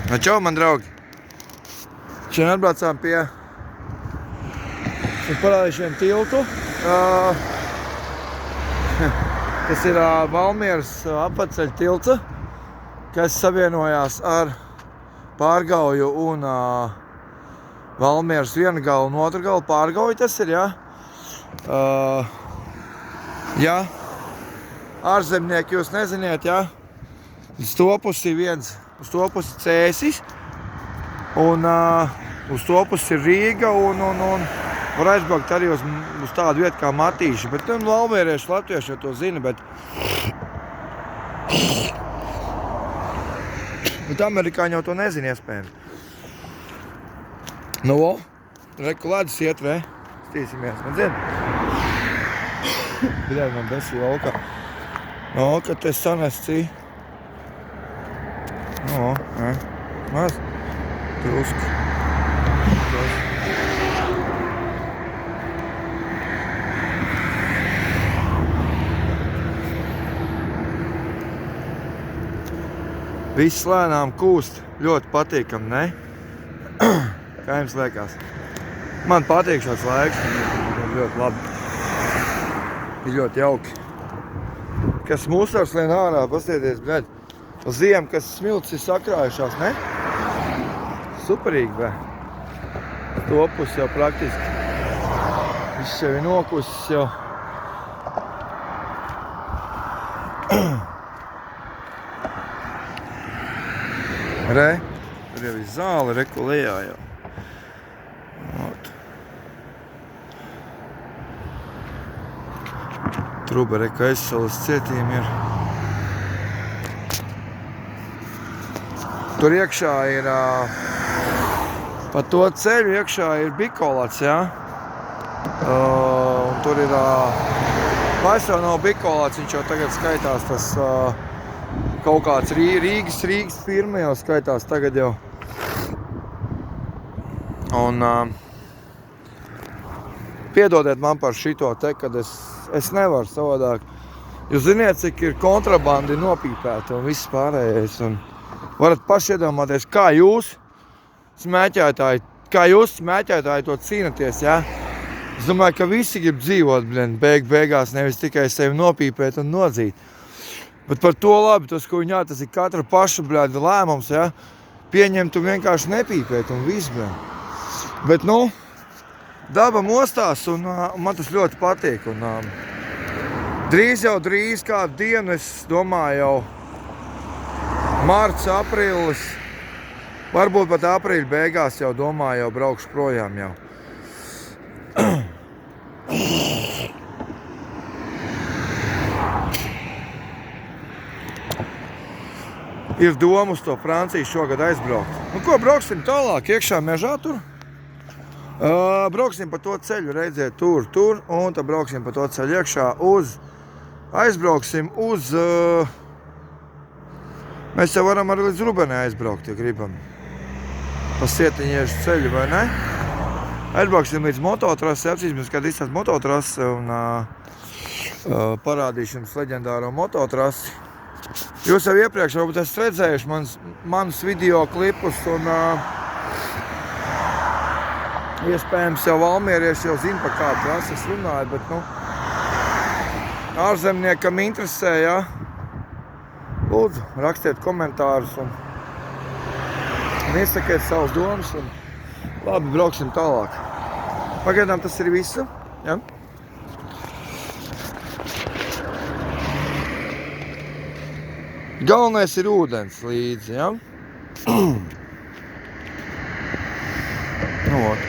Nu, čau, man draugi! Šodien atbraucām pie parādīšiem tiltu. Tas ir Valmieras apceļa tilts, kas savienojās ar Pārgauju un Valmieras vienu galu un otru galu. Pārgauju tas ir, jā. Jā. Ārzemnieki jūs neziniet, jā. Uz to pusi viens, uz to pusi Cēsis, un uz to pusi ir Rīga, un var aizbraukt arī uz tādu vietu kā Matīši, bet valmierieši, latvieši jau to zina, bet amerikāņi jau to nezina iespējams. Nu, reku ledus iet, re? Stīsimies, man zina. Bļēd, man besī laukā. No, kad te sanescī. No, ne, maz. Drusku. Viss lēnām kūst, ļoti patīkam, ne? Kā jums liekas? Man patīk šāds laiks, ir ļoti labi. Ir ļoti jauki. Kas musars lien ārā, pastieties, bļaļ. Uz ziemu, kas smilts ir sakrājušās, ne? Superīgi, bē. To pusi jau praktiski. Viss jau ir nokusis jau. Re, tur jau ir zāle, reku lejā jau. Ot. Truba reka aizsalas cietījumi ir. Tur iekšā ir, pa to ceļu iekšā ir bikolāts, jā. Un tur ir, vairs jau nav bikolāts, viņš jau tagad skaitās tas kaut kāds Rīgas firma jau skaitās tagad jau. Un piedodiet man par šito te, kad es nevaru savādāk. Jūs ziniet, cik ir kontrabandi nopīpēta un viss pārējais. Un varat paši iedomāties, kā jūs smēķētāji to cīnaties, jā? Es domāju, ka visi grib dzīvot, beigās nevis tikai sevi nopīpēt un nodzīt. Bet par to labi, tas ir katra paša lēmums, jā? Pieņemt un vienkārši nepīpēt un viss, Bet, daba mostās un man tas ļoti patīk. Un drīz kādu dienu, es domāju, jau marts, aprīlis, varbūt pat aprīļa beigās jau domāju, jau braukšu projām jau. Ir doma uz to Franciju šogad aizbraukt. Nu, ko brauksim tālāk, iekšā mežā tur? Brauksim pa to ceļu, redziet, tur, un tad brauksim pa to ceļu iekšā aizbrauksim uz... Mēs jau varam arī līdz Rubenē aizbraukt, ja gribam. Pa Sietiņiešu ceļu, vai ne? Aizbrauksim līdz mototrasi, apsīsimies, kad izsās mototrasi un parādīšu jums leģendāro mototrasi. Jūs jau iepriekš varbūt esat redzējuši manus video klipus un iespējams jau valmierieši jau zina, pa kādu trasi es runāju, bet, ārzemniekam interesē, jā. Lūdzu, rakstiet komentārus un iesakiet savus domas un labi, brauksim tālāk. Pagaidām tas ir visu, ja? Galvenais ir ūdens līdzi, ja? Nu, ot.